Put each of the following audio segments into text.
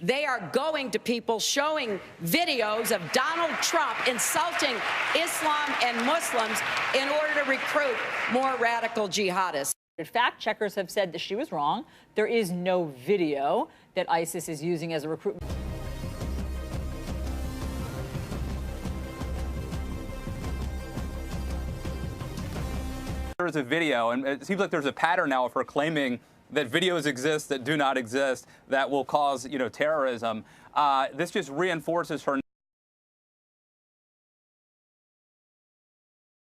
They are going to people showing videos of Donald Trump insulting Islam and Muslims in order to recruit more radical jihadists. Fact checkers have said that she was wrong. There is no video that ISIS is using as a recruitment. There's a video, and it seems like there's a pattern now of her claiming that videos exist that do not exist that will cause, terrorism. This just reinforces her.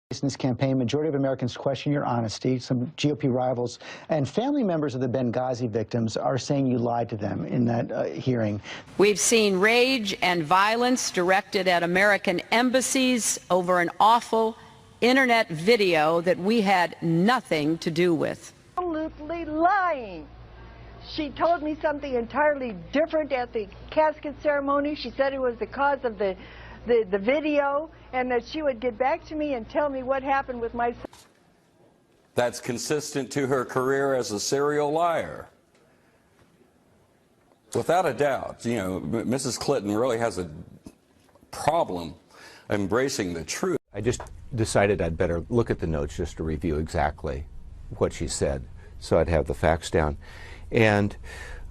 In this campaign, majority of Americans question your honesty. Some GOP rivals and family members of the Benghazi victims are saying you lied to them in that hearing. We've seen rage and violence directed at American embassies over an awful internet video that we had nothing to do with. Absolutely lying. She told me something entirely different at the casket ceremony. She said it was the cause of the video, and that she would get back to me and tell me what happened with my son. That's consistent to her career as a serial liar. Without a doubt, Mrs. Clinton really has a problem embracing the truth. I just decided I'd better look at the notes just to review exactly what she said, so I'd have the facts down. And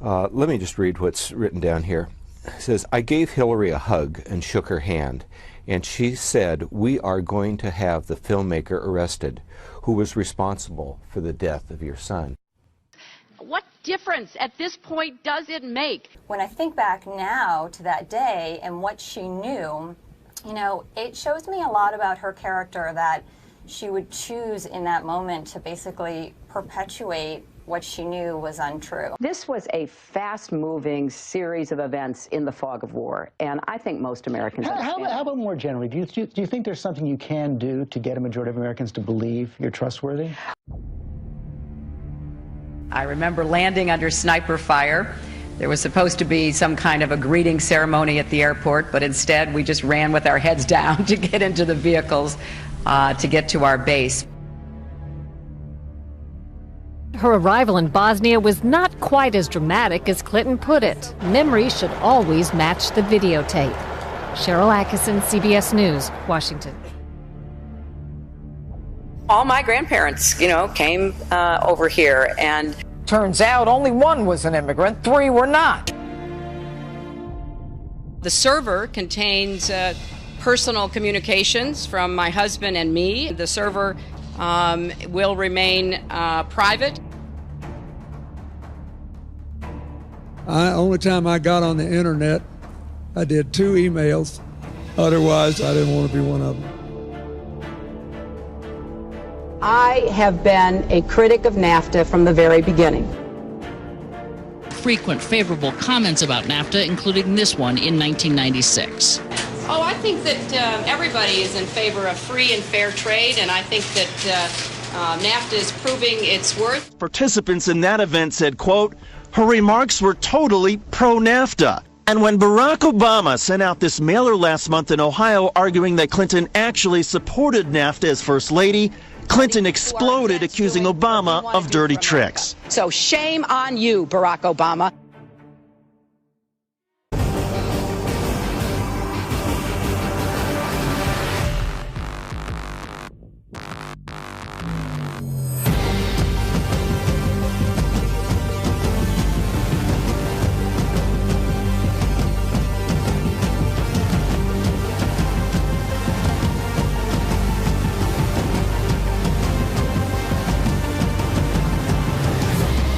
let me just read what's written down here. It says, I gave Hillary a hug and shook her hand, and she said, we are going to have the filmmaker arrested who was responsible for the death of your son. What difference at this point does it make? When I think back now to that day and what she knew, it shows me a lot about her character, that she would choose in that moment to basically perpetuate what she knew was untrue. This was a fast-moving series of events in the fog of war, and I think most Americans understand. How about more generally? Do you think there's something you can do to get a majority of Americans to believe you're trustworthy? I remember landing under sniper fire. There was supposed to be some kind of a greeting ceremony at the airport, but instead we just ran with our heads down to get into the vehicles to get to our base. Her arrival in Bosnia was not quite as dramatic as Clinton put it. Memory should always match the videotape. Cheryl Atkinson, CBS News, Washington. All my grandparents, came over here, and turns out only one was an immigrant, 3 were not. the server contains personal communications from my husband and me. The server will remain private. Only time I got on the internet, I did 2 emails. Otherwise, I didn't want to be one of them. I have been a critic of NAFTA from the very beginning. Frequent favorable comments about NAFTA, including this one in 1996. Oh, I think that everybody is in favor of free and fair trade, and I think that NAFTA is proving its worth. Participants in that event said, quote, her remarks were totally pro-NAFTA. And when Barack Obama sent out this mailer last month in Ohio arguing that Clinton actually supported NAFTA as First Lady, Clinton exploded, accusing Obama of dirty tricks. So shame on you, Barack Obama.